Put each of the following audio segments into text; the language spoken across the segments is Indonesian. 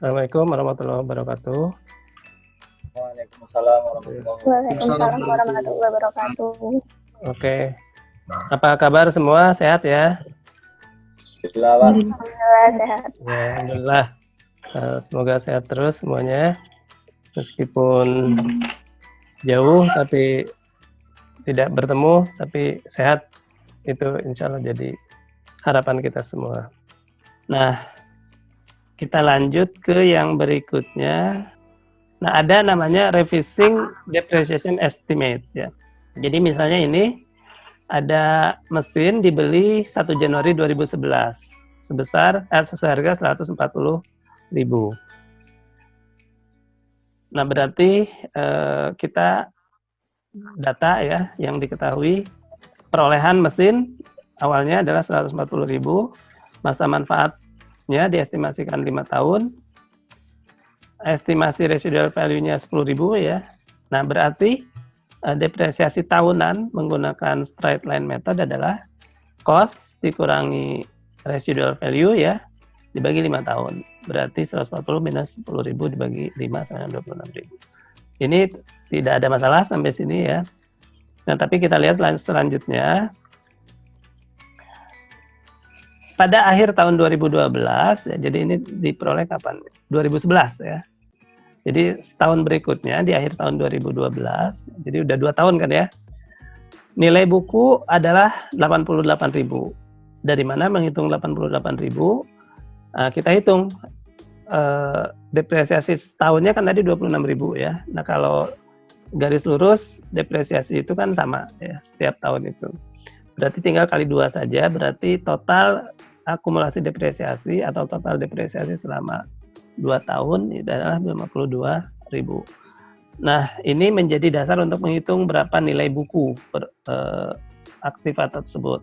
Assalamualaikum warahmatullahi wabarakatuh. Waalaikumsalam warahmatullahi Waalaikumsalam warahmatullahi wabarakatuh. Oke. Apa kabar semua? Sehat ya? Alhamdulillah sehat. Ya, alhamdulillah. Semoga sehat terus semuanya. Meskipun jauh tapi tidak bertemu, tapi sehat itu insya Allah jadi harapan kita semua. Nah, kita lanjut ke yang berikutnya. Nah, ada namanya revising depreciation estimate ya. Jadi misalnya ini ada mesin dibeli 1 Januari 2011 seharga 140.000. Nah, berarti kita data ya yang diketahui perolehan mesin awalnya adalah 140.000, masa manfaatnya diestimasikan 5 tahun, estimasi residual value-nya 10.000 ya. Nah, berarti depresiasi tahunan menggunakan straight line method adalah cost dikurangi residual value ya, dibagi 5 tahun. Berarti 140 minus 10.000 dibagi 5 sama 26.000. Ini tidak ada masalah sampai sini ya. Nah, tapi kita lihat selanjutnya. Pada akhir tahun 2012 ya, jadi ini diperoleh kapan? 2011 ya. Jadi setahun berikutnya di akhir tahun 2012, jadi udah 2 tahun kan ya. Nilai buku adalah 88.000. Dari mana menghitung 88.000? Kita hitung depresiasi setahunnya kan tadi 26.000 ya. Nah, kalau garis lurus depresiasi itu kan sama ya setiap tahun itu. Berarti tinggal kali 2 saja, berarti total akumulasi depresiasi atau total depresiasi selama 2 tahun itu adalah 52.000. Nah, ini menjadi dasar untuk menghitung berapa nilai buku per aktiva tersebut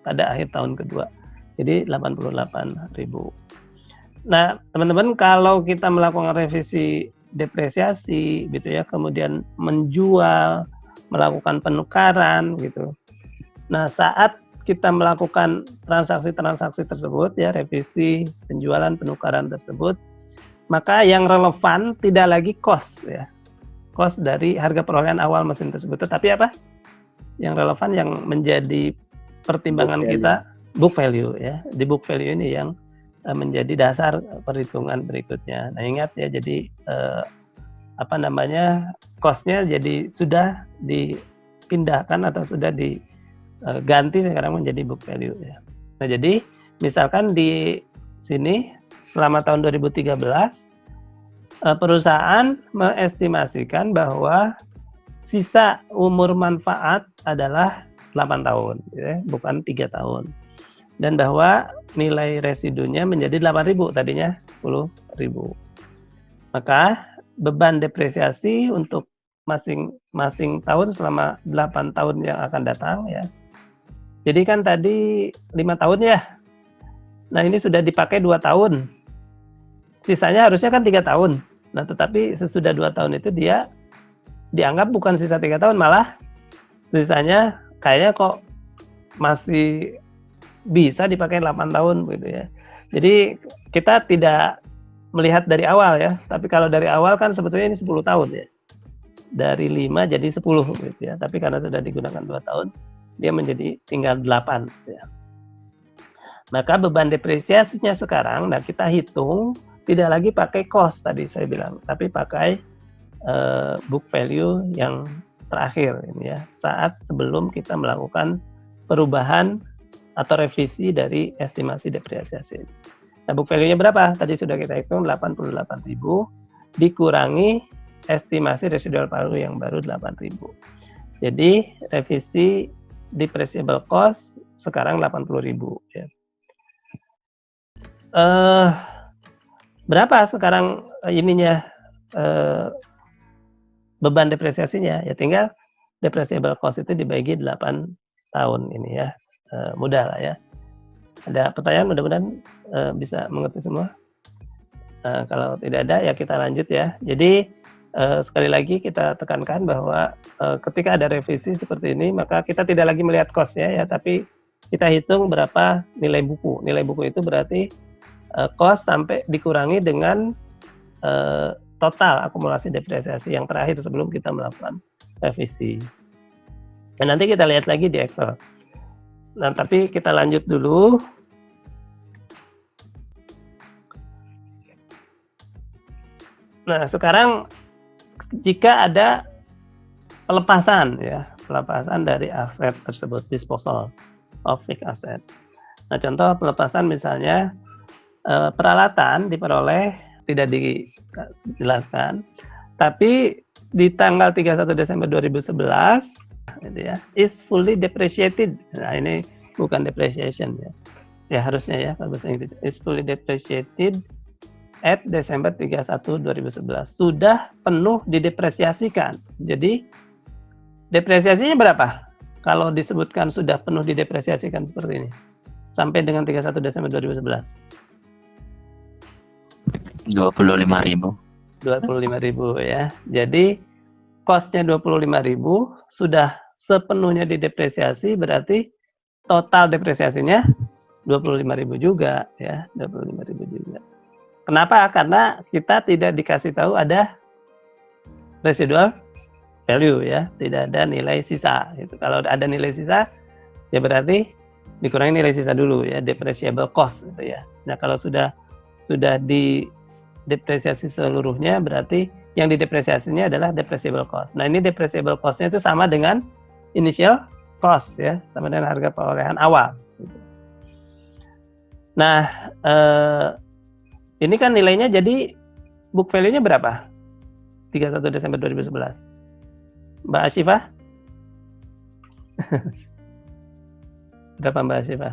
pada akhir tahun kedua. Jadi 88.000. Nah, teman-teman, kalau kita melakukan revisi depresiasi gitu ya, kemudian menjual, melakukan penukaran gitu. Nah, saat kita melakukan transaksi-transaksi tersebut ya, revisi, penjualan, penukaran tersebut, maka yang relevan tidak lagi cost ya, cost dari harga perolehan awal mesin tersebut, tetapi apa? Yang relevan yang menjadi pertimbangan kita book value ya. Di book value ini yang menjadi dasar perhitungan berikutnya. Nah, ingat ya, jadi cost-nya jadi sudah dipindahkan atau sudah diganti sekarang menjadi book value ya. Nah, jadi misalkan di sini selama tahun 2013 perusahaan mengestimasikan bahwa sisa umur manfaat adalah 8 tahun ya, bukan 3 tahun. Dan bahwa nilai residunya menjadi 8.000, tadinya 10.000. Maka beban depresiasi untuk masing-masing tahun selama 8 tahun yang akan datang ya. Jadi kan tadi 5 tahun ya. Nah, ini sudah dipakai 2 tahun. Sisanya harusnya kan 3 tahun. Nah, tetapi sesudah 2 tahun itu dia dianggap bukan sisa 3 tahun, malah sisanya kayaknya kok masih bisa dipakai 8 tahun gitu ya. Jadi kita tidak melihat dari awal ya, tapi kalau dari awal kan sebetulnya ini 10 tahun ya. Dari 5 jadi 10 gitu ya. Tapi karena sudah digunakan 2 tahun, dia menjadi tinggal 8 ya. Maka beban depresiasinya sekarang, nah kita hitung tidak lagi pakai cost tadi saya bilang, tapi pakai book value yang terakhir ini ya, saat sebelum kita melakukan perubahan atau revisi dari estimasi depresiasi. Nah, book value-nya berapa? Tadi sudah kita hitung 88.000 dikurangi estimasi residual value yang baru 8.000. Jadi revisi depreciable cost sekarang 80.000 ya. Berapa sekarang ininya beban depresiasinya? Ya tinggal depreciable cost itu dibagi 8 tahun ini ya. Mudah lah ya. Ada pertanyaan, mudah-mudahan bisa mengerti semua. Kalau tidak ada ya kita lanjut ya. Jadi sekali lagi kita tekankan bahwa ketika ada revisi seperti ini, maka kita tidak lagi melihat cost-nya ya, tapi kita hitung berapa nilai buku. Nilai buku itu berarti cost sampai dikurangi dengan total akumulasi depresiasi yang terakhir sebelum kita melakukan revisi. Dan nanti kita lihat lagi di Excel. Nah, tapi kita lanjut dulu. Nah, sekarang jika ada pelepasan dari aset tersebut, disposal of fixed asset. Nah, contoh pelepasan misalnya peralatan diperoleh tidak dijelaskan, tapi di tanggal 31 Desember 2011 gitu ya, is fully depreciated. Nah, ini bukan depreciation ya. Ya harusnya ya kalau bahasa Inggris, is fully depreciated at Desember 31 2011. Sudah penuh didepresiasikan. Jadi depresiasinya berapa? Kalau disebutkan sudah penuh didepresiasikan seperti ini. Sampai dengan 31 Desember 2011. 25.000. 25.000 ya. Jadi cost-nya 25.000 sudah sepenuhnya didepresiasi, berarti total depresiasinya 25.000 juga ya, 25.000 juga. Kenapa? Karena kita tidak dikasih tahu ada residual value ya, tidak ada nilai sisa. Gitu. Kalau ada nilai sisa, ya berarti dikurangi nilai sisa dulu ya, depreciable cost gitu ya. Nah kalau sudah didepresiasi seluruhnya, berarti yang didepresiasinya adalah depreciable cost. Nah ini depreciable cost-nya itu sama dengan initial cost ya, sama dengan harga perolehan awal. Gitu. Nah ini kan nilainya jadi book value-nya berapa? 31 Desember 2011. Mbak Asyifa? Berapa Mbak Asyifa?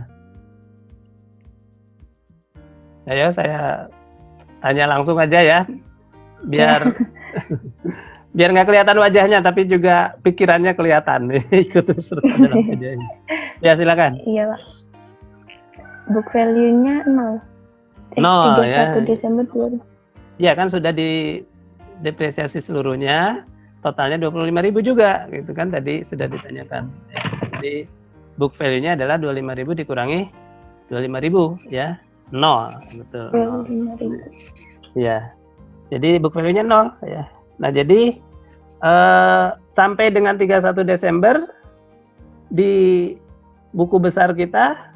Ayo saya tanya langsung aja ya. Biar biar nggak kelihatan wajahnya tapi juga pikirannya kelihatan. Ikut serta dalam wajahnya. Ya silakan. Iya Pak. Book value-nya 0. 0 ya. 31 Desember 2000. Ya kan sudah didepresiasi seluruhnya, totalnya 25.000 juga, gitu kan tadi sudah ditanyakan. Ya, jadi book value-nya adalah 25.000 dikurangi 25.000 ya, 0 betul. 25.000. Ya, jadi book value-nya 0 ya. Nah jadi sampai dengan 31 Desember di buku besar kita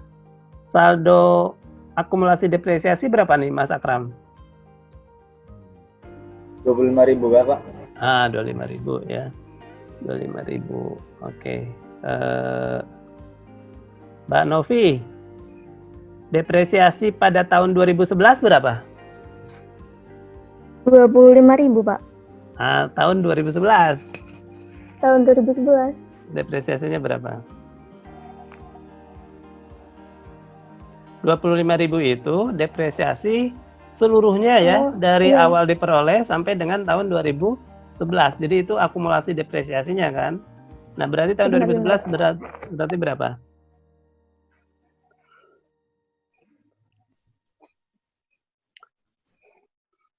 saldo akumulasi depresiasi berapa nih Mas Akram? 25.000 Bapak. 25.000 ya. 25.000. Oke. Mbak Novi, depresiasi pada tahun 2011 berapa? 25.000 Pak. Tahun 2011. Tahun 2011. Depresiasinya berapa? 25.000 itu depresiasi seluruhnya ya, dari iya. awal diperoleh sampai dengan tahun 2011. Jadi itu akumulasi depresiasinya kan. Nah, berarti tahun 2011 berarti berapa?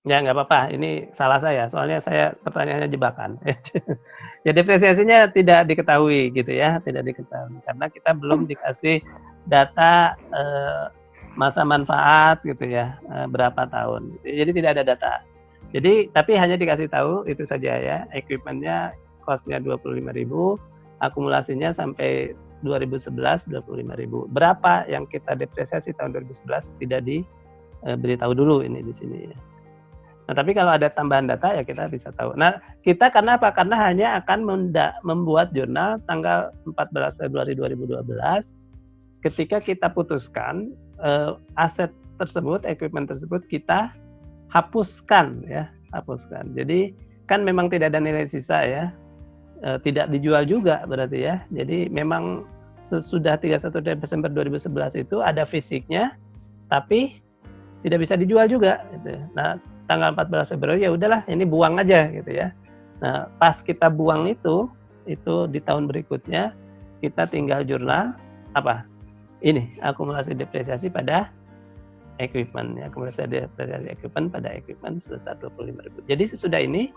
Ya nggak apa-apa, ini salah saya, soalnya saya pertanyaannya jebakan. Ya depresiasinya tidak diketahui gitu ya, tidak diketahui karena kita belum dikasih data masa manfaat gitu ya, berapa tahun. Jadi tidak ada data. Jadi tapi hanya dikasih tahu itu saja ya, equipment-nya cost-nya 25.000, akumulasinya sampai 2011 25.000. Berapa yang kita depresiasi tahun 2011 tidak diberitahu dulu ini di sini ya. Nah, tapi kalau ada tambahan data ya kita bisa tahu. Nah, kita karena apa? Karena hanya akan membuat jurnal tanggal 14 Februari 2012 ketika kita putuskan aset tersebut, equipment tersebut kita hapuskan ya, hapuskan. Jadi kan memang tidak ada nilai sisa ya. Tidak dijual juga berarti ya. Jadi memang sesudah 31 Desember 2011 itu ada fisiknya tapi tidak bisa dijual juga gitu. Nah, tanggal 14 Februari ya udahlah ini buang aja gitu ya. Nah, pas kita buang itu di tahun berikutnya kita tinggal jurnal apa? Ini akumulasi depresiasi pada equipment ya, akumulasi depresiasi equipment pada equipment sebesar 25.000. Jadi sesudah ini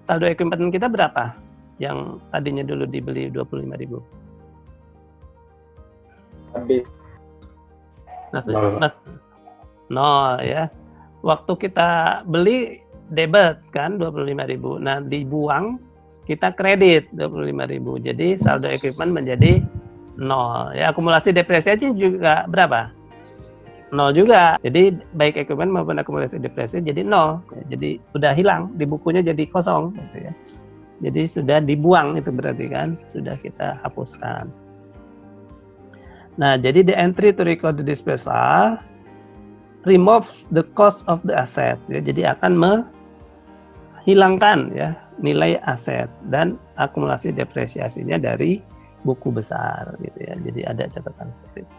saldo equipment kita berapa? Yang tadinya dulu dibeli 25.000. Habis. Nol ya. Waktu kita beli debit kan 25.000. Nah, dibuang kita kredit 25.000. Jadi saldo equipment menjadi 0. Ya, akumulasi depresiasi juga berapa? 0 juga. Jadi baik equipment maupun akumulasi depresiasi jadi 0. Ya, jadi sudah hilang, di bukunya jadi kosong gitu ya. Jadi sudah dibuang, itu berarti kan sudah kita hapuskan. Nah, jadi the entry to record the disposal removes the cost of the asset. Ya, jadi akan menghilangkan ya nilai aset dan akumulasi depresiasinya dari buku besar gitu ya. Jadi ada catatan seperti itu.